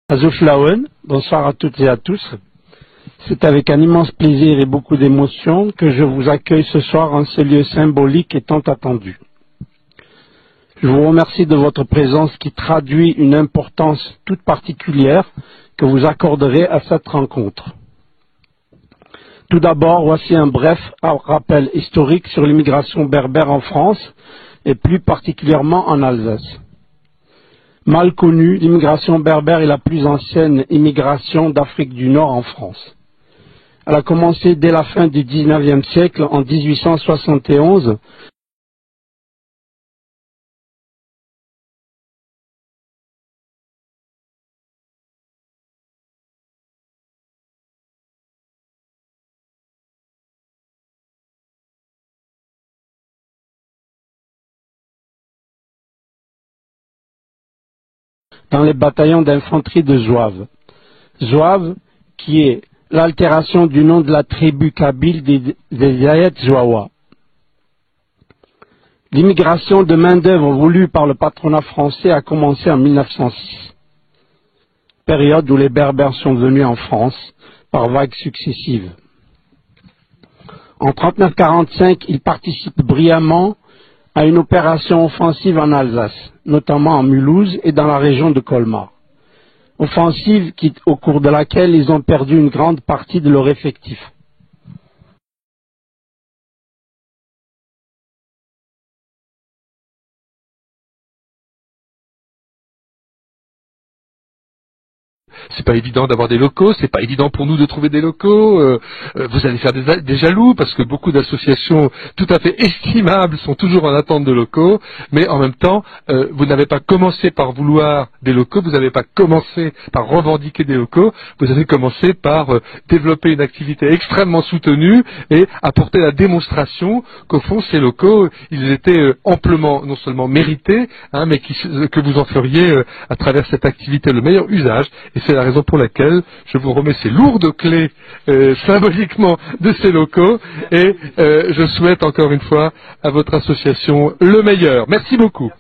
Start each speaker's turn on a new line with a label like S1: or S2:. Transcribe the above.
S1: Azouflaouen, bonsoir à toutes et à tous. C'est avec un immense plaisir et beaucoup d'émotion que je vous accueille ce soir en ce lieu symbolique et tant attendu. Je vous remercie de votre présence qui traduit une importance toute particulière que vous accorderez à cette rencontre. Tout d'abord, voici un bref rappel historique sur l'immigration berbère en France et plus particulièrement en Alsace. Mal connue, l'immigration berbère est la plus ancienne immigration d'Afrique du Nord en France. Elle a commencé dès la fin du XIXe siècle, en 1871, dans les bataillons d'infanterie de Zouave. Zouave, qui est l'altération du nom de la tribu kabyle des Zayet Zouawa. L'immigration de main-d'œuvre voulue par le patronat français a commencé en 1906, période où les Berbères sont venus en France par vagues successives. En 1939-1945, ils participent brillamment à une opération offensive en Alsace, notamment en Mulhouse et dans la région de Colmar. Offensive au cours de laquelle ils ont perdu une grande partie de leur effectif.
S2: C'est pas évident d'avoir des locaux, c'est pas évident pour nous de trouver des locaux. Vous allez faire des jaloux parce que beaucoup d'associations tout à fait estimables sont toujours en attente de locaux, mais en même temps, vous n'avez pas commencé par vouloir des locaux, vous n'avez pas commencé par revendiquer des locaux, vous avez commencé par développer une activité extrêmement soutenue et apporter la démonstration qu'au fond ces locaux, ils étaient amplement non seulement mérités, mais que vous en feriez à travers cette activité le meilleur usage. Et c'est la raison pour laquelle je vous remets ces lourdes clés symboliquement de ces locaux et je souhaite encore une fois à votre association le meilleur. Merci beaucoup.